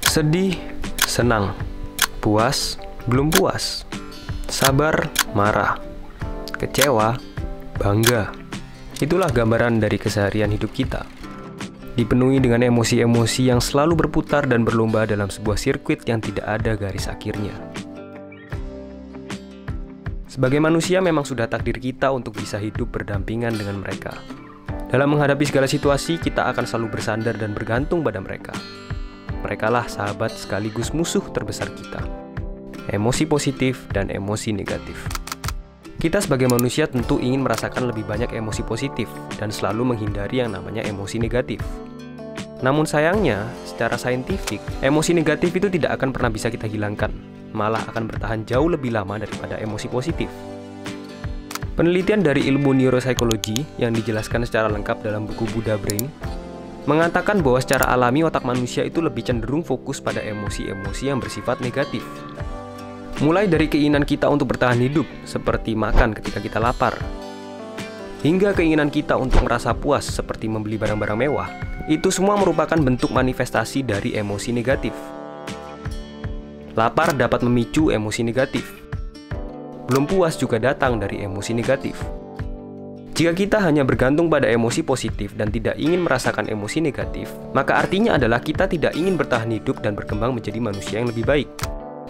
Sedih, senang, puas, belum puas, sabar, marah, kecewa, bangga. Itulah gambaran dari keseharian hidup kita. Dipenuhi dengan emosi-emosi yang selalu berputar dan berlomba dalam sebuah sirkuit yang tidak ada garis akhirnya. Sebagai manusia memang sudah takdir kita untuk bisa hidup berdampingan dengan mereka. Dalam menghadapi segala situasi, kita akan selalu bersandar dan bergantung pada mereka. Merekalah sahabat sekaligus musuh terbesar kita. Emosi positif dan emosi negatif. Kita sebagai manusia tentu ingin merasakan lebih banyak emosi positif dan selalu menghindari yang namanya emosi negatif. Namun sayangnya, secara saintifik, emosi negatif itu tidak akan pernah bisa kita hilangkan, malah akan bertahan jauh lebih lama daripada emosi positif. Penelitian dari ilmu neuropsikologi yang dijelaskan secara lengkap dalam buku Buddha Brain mengatakan bahwa secara alami otak manusia itu lebih cenderung fokus pada emosi-emosi yang bersifat negatif. Mulai dari keinginan kita untuk bertahan hidup, seperti makan ketika kita lapar, hingga keinginan kita untuk merasa puas, seperti membeli barang-barang mewah. Itu semua merupakan bentuk manifestasi dari emosi negatif. Lapar dapat memicu emosi negatif. Belum puas juga datang dari emosi negatif. Jika kita hanya bergantung pada emosi positif dan tidak ingin merasakan emosi negatif, maka artinya adalah kita tidak ingin bertahan hidup dan berkembang menjadi manusia yang lebih baik.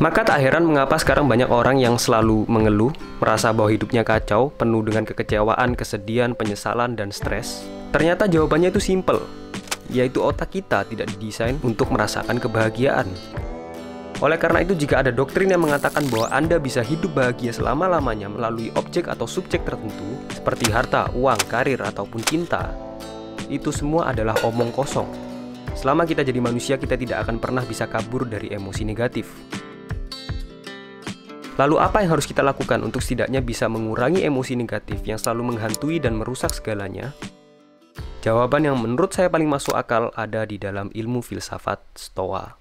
Maka tak heran mengapa sekarang banyak orang yang selalu mengeluh, merasa bahwa hidupnya kacau, penuh dengan kekecewaan, kesedihan, penyesalan, dan stres. Ternyata jawabannya itu simpel, yaitu otak kita tidak didesain untuk merasakan kebahagiaan. Oleh karena itu, jika ada doktrin yang mengatakan bahwa Anda bisa hidup bahagia selama-lamanya melalui objek atau subjek tertentu, seperti harta, uang, karir, ataupun cinta, itu semua adalah omong kosong. Selama kita jadi manusia, kita tidak akan pernah bisa kabur dari emosi negatif. Lalu apa yang harus kita lakukan untuk setidaknya bisa mengurangi emosi negatif yang selalu menghantui dan merusak segalanya? Jawaban yang menurut saya paling masuk akal ada di dalam ilmu filsafat Stoa.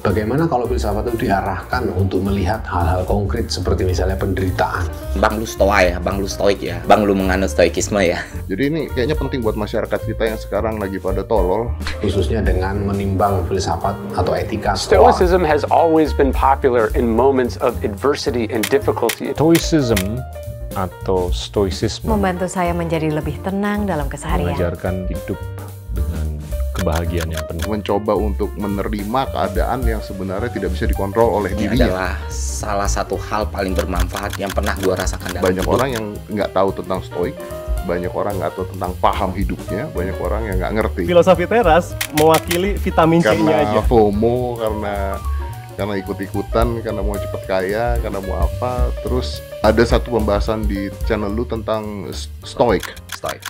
Bagaimana kalau filsafat itu diarahkan untuk melihat hal-hal konkret seperti misalnya penderitaan? Bang lu stoa ya, bang lu stoik ya, bang lu menganut stoikisme ya. Jadi ini kayaknya penting buat masyarakat kita yang sekarang lagi pada tolol. Khususnya dengan menimbang filsafat atau etika Stoicism has always been popular in moments of adversity and difficulty. Stoicism atau stoicisme membantu saya menjadi lebih tenang dalam keseharian. mengajarkan hidup dengan kebahagiaan yang penuh. Mencoba untuk menerima keadaan yang sebenarnya tidak bisa dikontrol oleh Ini dirinya. adalah salah satu hal paling bermanfaat yang pernah gue rasakan dalam Banyak hidup. orang yang nggak tahu tentang stoik, banyak orang nggak tahu tentang paham hidupnya, banyak orang yang nggak ngerti. Filosofi teras mewakili vitamin C-nya Karena aja. FOMO, karena ikut-ikutan, karena mau cepet kaya, karena mau apa. Terus ada satu pembahasan di channel lu tentang stoik. Stoik.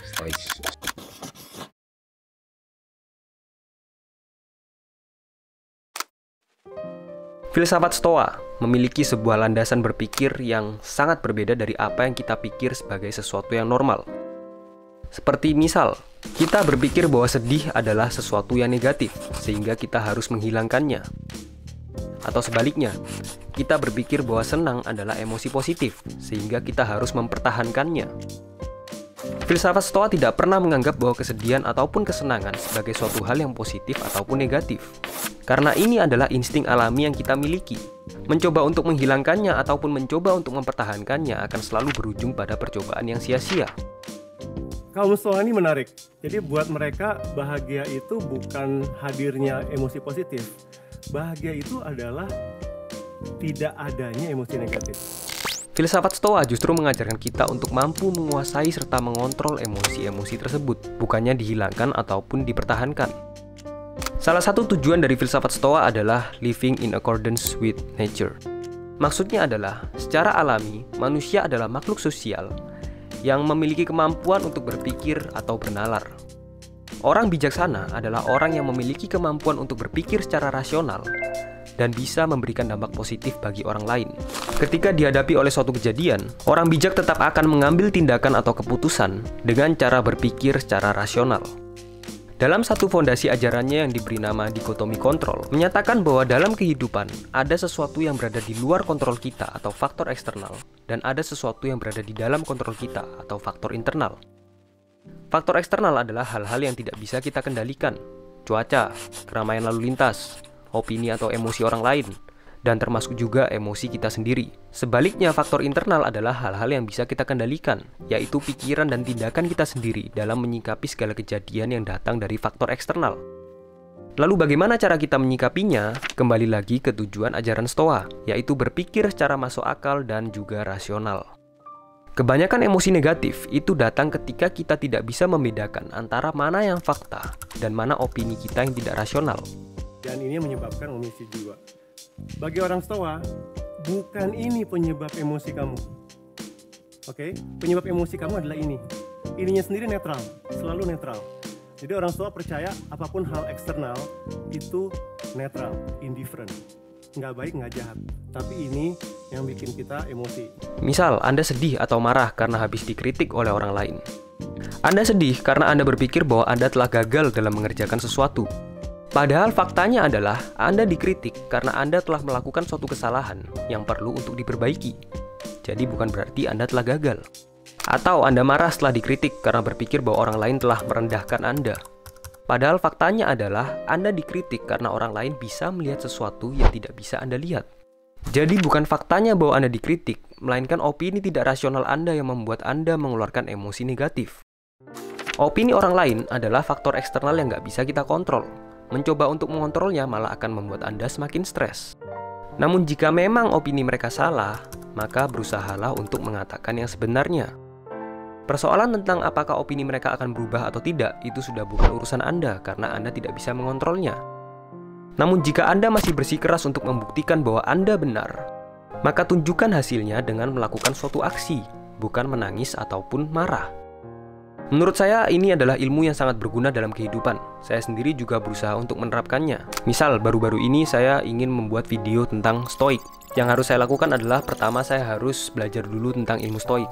Filsafat Stoa memiliki sebuah landasan berpikir yang sangat berbeda dari apa yang kita pikir sebagai sesuatu yang normal. Seperti misal, kita berpikir bahwa sedih adalah sesuatu yang negatif, sehingga kita harus menghilangkannya. Atau sebaliknya, kita berpikir bahwa senang adalah emosi positif, sehingga kita harus mempertahankannya. Filsafat Stoa tidak pernah menganggap bahwa kesedihan ataupun kesenangan sebagai suatu hal yang positif ataupun negatif. Karena ini adalah insting alami yang kita miliki. Mencoba untuk menghilangkannya ataupun mencoba untuk mempertahankannya akan selalu berujung pada percobaan yang sia-sia. Kaum Stoa ini menarik. Jadi buat mereka bahagia itu bukan hadirnya emosi positif. Bahagia itu adalah tidak adanya emosi negatif. Filsafat Stoa justru mengajarkan kita untuk mampu menguasai serta mengontrol emosi-emosi tersebut, bukannya dihilangkan ataupun dipertahankan. Salah satu tujuan dari filsafat Stoa adalah living in accordance with nature. Maksudnya adalah, secara alami, manusia adalah makhluk sosial yang memiliki kemampuan untuk berpikir atau bernalar. Orang bijaksana adalah orang yang memiliki kemampuan untuk berpikir secara rasional dan bisa memberikan dampak positif bagi orang lain. Ketika dihadapi oleh suatu kejadian, orang bijak tetap akan mengambil tindakan atau keputusan dengan cara berpikir secara rasional. Dalam satu fondasi ajarannya yang diberi nama dikotomi kontrol, menyatakan bahwa dalam kehidupan ada sesuatu yang berada di luar kontrol kita atau faktor eksternal, dan ada sesuatu yang berada di dalam kontrol kita atau faktor internal. Faktor eksternal adalah hal-hal yang tidak bisa kita kendalikan. Cuaca, keramaian lalu lintas, opini atau emosi orang lain, dan termasuk juga emosi kita sendiri. Sebaliknya, faktor internal adalah hal-hal yang bisa kita kendalikan, yaitu pikiran dan tindakan kita sendiri dalam menyikapi segala kejadian yang datang dari faktor eksternal. Lalu bagaimana cara kita menyikapinya? Kembali lagi ke tujuan ajaran Stoa, yaitu berpikir secara masuk akal dan juga rasional. Kebanyakan emosi negatif itu datang ketika kita tidak bisa membedakan antara mana yang fakta dan mana opini kita yang tidak rasional. Dan ini yang menyebabkan omisi jiwa. Bagi orang Stoa, bukan ini penyebab emosi kamu. Oke? Penyebab emosi kamu adalah ini. Ininya sendiri netral, selalu netral. Jadi orang Stoa percaya apapun hal eksternal itu netral, indifferent. Nggak baik, nggak jahat. Tapi ini yang bikin kita emosi. Misal, Anda sedih atau marah karena habis dikritik oleh orang lain. Anda sedih karena Anda berpikir bahwa Anda telah gagal dalam mengerjakan sesuatu. Padahal faktanya adalah Anda dikritik karena Anda telah melakukan suatu kesalahan yang perlu untuk diperbaiki. Jadi bukan berarti Anda telah gagal. Atau Anda marah setelah dikritik karena berpikir bahwa orang lain telah merendahkan Anda. Padahal faktanya adalah Anda dikritik karena orang lain bisa melihat sesuatu yang tidak bisa Anda lihat. Jadi bukan faktanya bahwa Anda dikritik, melainkan opini tidak rasional Anda yang membuat Anda mengeluarkan emosi negatif. Opini orang lain adalah faktor eksternal yang nggak bisa kita kontrol. Mencoba untuk mengontrolnya malah akan membuat Anda semakin stres. Namun jika memang opini mereka salah, maka berusahalah untuk mengatakan yang sebenarnya. Persoalan tentang apakah opini mereka akan berubah atau tidak, itu sudah bukan urusan Anda karena Anda tidak bisa mengontrolnya. Namun jika Anda masih bersikeras untuk membuktikan bahwa Anda benar, maka tunjukkan hasilnya dengan melakukan suatu aksi, bukan menangis ataupun marah. Menurut saya, ini adalah ilmu yang sangat berguna dalam kehidupan. Saya sendiri juga berusaha untuk menerapkannya. Misal, baru-baru ini saya ingin membuat video tentang stoik. Yang harus saya lakukan adalah, pertama saya harus belajar dulu tentang ilmu stoik.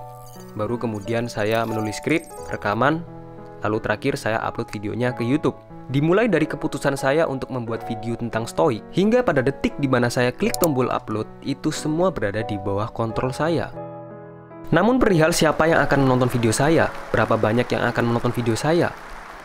Baru kemudian saya menulis skrip, rekaman, lalu terakhir saya upload videonya ke YouTube. Dimulai dari keputusan saya untuk membuat video tentang stoik, hingga pada detik di mana saya klik tombol upload, itu semua berada di bawah kontrol saya. Namun perihal siapa yang akan menonton video saya, berapa banyak yang akan menonton video saya,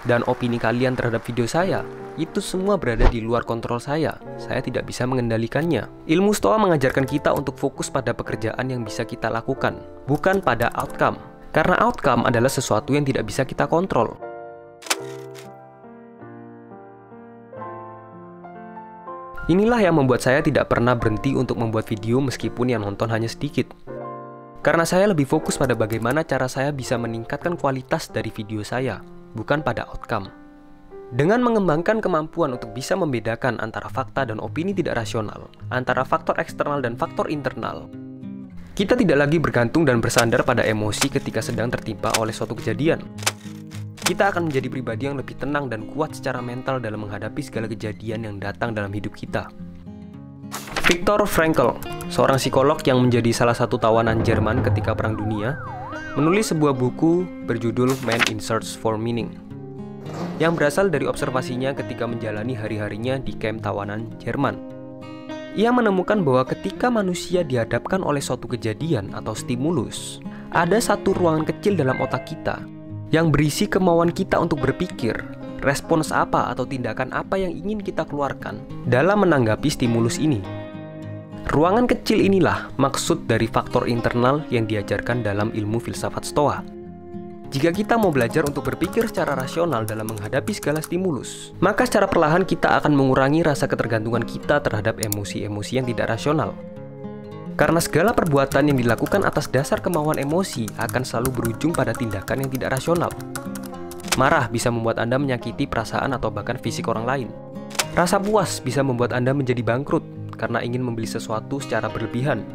dan opini kalian terhadap video saya, itu semua berada di luar kontrol saya. Saya tidak bisa mengendalikannya. Ilmu Stoa mengajarkan kita untuk fokus pada pekerjaan yang bisa kita lakukan, bukan pada outcome. Karena outcome adalah sesuatu yang tidak bisa kita kontrol. Inilah yang membuat saya tidak pernah berhenti untuk membuat video meskipun yang nonton hanya sedikit. Karena saya lebih fokus pada bagaimana cara saya bisa meningkatkan kualitas dari video saya, bukan pada outcome. Dengan mengembangkan kemampuan untuk bisa membedakan antara fakta dan opini tidak rasional, antara faktor eksternal dan faktor internal, kita tidak lagi bergantung dan bersandar pada emosi ketika sedang tertimpa oleh suatu kejadian. Kita akan menjadi pribadi yang lebih tenang dan kuat secara mental dalam menghadapi segala kejadian yang datang dalam hidup kita. Viktor Frankl, seorang psikolog yang menjadi salah satu tawanan Jerman ketika Perang Dunia, menulis sebuah buku berjudul Man in Search for Meaning, yang berasal dari observasinya ketika menjalani hari-harinya di kamp tawanan Jerman. Ia menemukan bahwa ketika manusia dihadapkan oleh suatu kejadian atau stimulus, ada satu ruangan kecil dalam otak kita yang berisi kemauan kita untuk berpikir, respons apa atau tindakan apa yang ingin kita keluarkan dalam menanggapi stimulus ini. Ruangan kecil inilah maksud dari faktor internal yang diajarkan dalam ilmu filsafat Stoa. Jika kita mau belajar untuk berpikir secara rasional dalam menghadapi segala stimulus, maka secara perlahan kita akan mengurangi rasa ketergantungan kita terhadap emosi-emosi yang tidak rasional. Karena segala perbuatan yang dilakukan atas dasar kemauan emosi akan selalu berujung pada tindakan yang tidak rasional. Marah bisa membuat Anda menyakiti perasaan atau bahkan fisik orang lain. Rasa puas bisa membuat Anda menjadi bangkrut karena ingin membeli sesuatu secara berlebihan.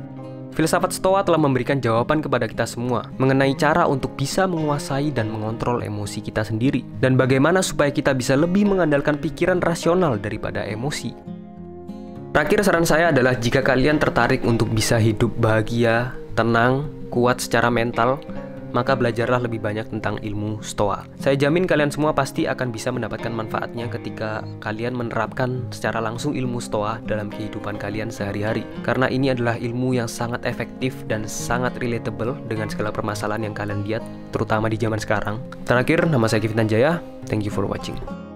Filsafat Stoa telah memberikan jawaban kepada kita semua mengenai cara untuk bisa menguasai dan mengontrol emosi kita sendiri, dan bagaimana supaya kita bisa lebih mengandalkan pikiran rasional daripada emosi. Terakhir, saran saya adalah jika kalian tertarik untuk bisa hidup bahagia, tenang, kuat secara mental, maka belajarlah lebih banyak tentang ilmu Stoa. Saya jamin kalian semua pasti akan bisa mendapatkan manfaatnya ketika kalian menerapkan secara langsung ilmu Stoa dalam kehidupan kalian sehari-hari. Karena ini adalah ilmu yang sangat efektif dan sangat relatable dengan segala permasalahan yang kalian lihat, terutama di zaman sekarang. Terakhir, nama saya Kevin Tanjaya. Thank you for watching.